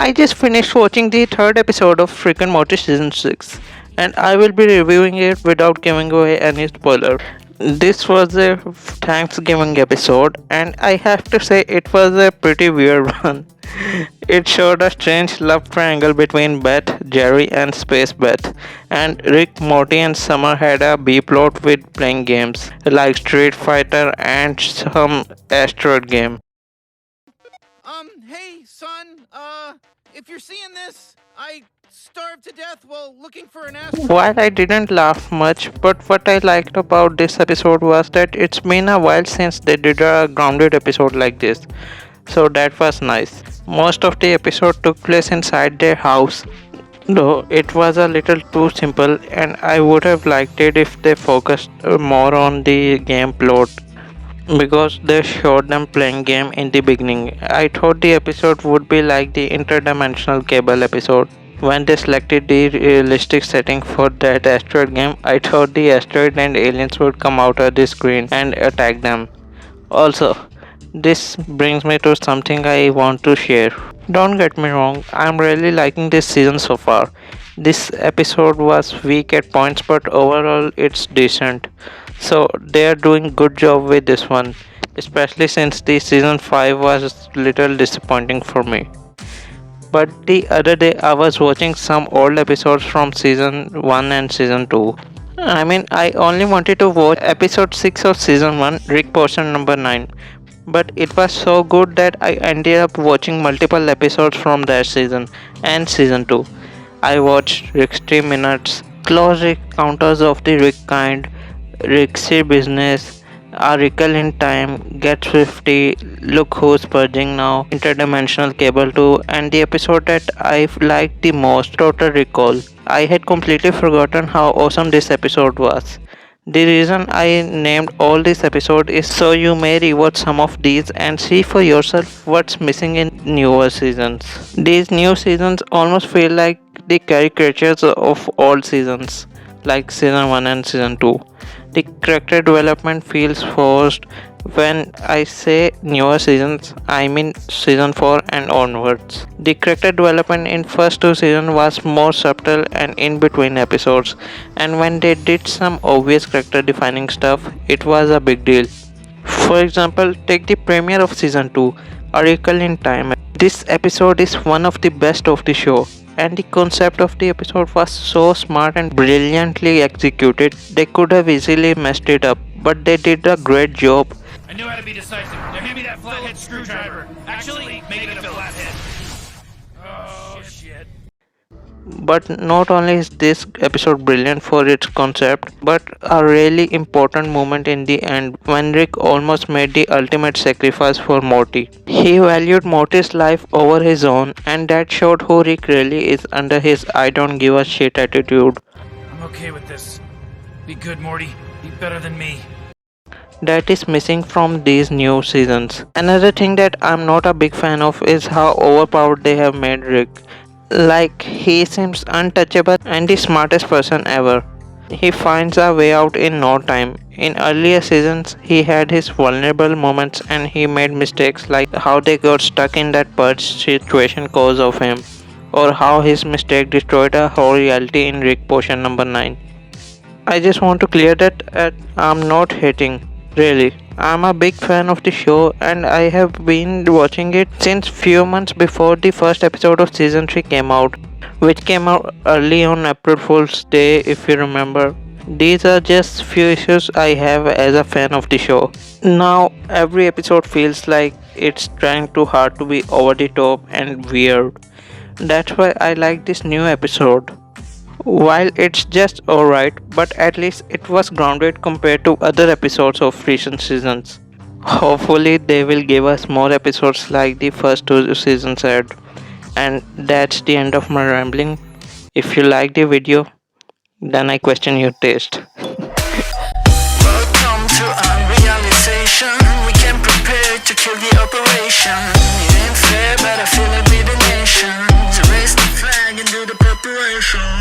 I just finished watching the third episode of Rick and Morty season 6, and I will be reviewing it without giving away any spoiler. This was a Thanksgiving episode, and I have to say it was a pretty weird one. It showed a strange love triangle between Beth, Jerry, and Space Beth, and Rick, Morty, and Summer had a B plot with playing games like Street Fighter and some asteroid game. Hey, son, if you're seeing this, I starved to death while looking for an asteroid. While I didn't laugh much, but what I liked about this episode was that it's been a while since they did a grounded episode like this. So that was nice. Most of the episode took place inside their house, though it was a little too simple, and I would have liked it if they focused more on the game plot because they showed them playing game in the beginning. I thought the episode would be like the interdimensional Cuebel episode. When they selected the realistic setting for that asteroid game, I thought the asteroid and aliens would come out of the screen and attack them. Also, this brings me to something I want to share. Don't get me wrong, I'm really liking this season so far. This episode was weak at points, but overall it's decent. So they are doing good job with this one, especially since the season 5 was little disappointing for me. But the other day I was watching some old episodes from season 1 and season 2. I only wanted to watch episode 6 of season 1, Rick portion number 9. But it was so good that I ended up watching multiple episodes from that season and season 2. I watched Rick's 3 minutes, close encounters of the Rick kind, Rick's business, A Rickle in Time, Get Swifty, Look Who's Purging Now, Interdimensional Cable 2, and the episode that I liked the most, Total Recall. I had completely forgotten how awesome this episode was. The reason I named all these episodes is so you may rewatch some of these and see for yourself what's missing in newer seasons. These new seasons almost feel like the caricatures of old seasons, like season 1 and season 2. The character development feels forced. When I say newer seasons, I mean season 4 and onwards. The character development in first 2 seasons was more subtle and in between episodes, and when they did some obvious character defining stuff, it was a big deal. For example, take the premiere of season 2, A Recall in Time. This episode is one of the best of the show, and the concept of the episode was so smart and brilliantly executed. They could have easily messed it up, but they did a great job. I knew how to be decisive. Now hand me that flathead screwdriver. Actually, make it a flathead. Oh, shit. But not only is this episode brilliant for its concept, but a really important moment in the end when Rick almost made the ultimate sacrifice for Morty. He valued Morty's life over his own, and that showed who Rick really is under his I don't give a shit attitude. I'm okay with this. Be good, Morty. Be better than me. That is missing from these new seasons. Another thing that I'm not a big fan of is how overpowered they have made Rick. Like, he seems untouchable and the smartest person ever. He finds a way out in no time. In earlier seasons, he had his vulnerable moments and he made mistakes, like how they got stuck in that purge situation cause of him, or how his mistake destroyed a whole reality in Rick portion number 9. I just want to clear that I'm not hating. Really, I'm a big fan of the show and I have been watching it since few months before the first episode of season 3 came out, which came out early on April Fool's Day if you remember. These are just few issues I have as a fan of the show. Now every episode feels like it's trying too hard to be over the top and weird. That's why I like this new episode. While it's just alright, but at least it was grounded compared to other episodes of recent seasons. Hopefully they will give us more episodes like the first 2 seasons had. And that's the end of my rambling. If you like the video, then I question your taste. Welcome to unrealization. We came prepared to kill the operation. It ain't fair, but I feel it with the nation. To raise the flag and do the preparation.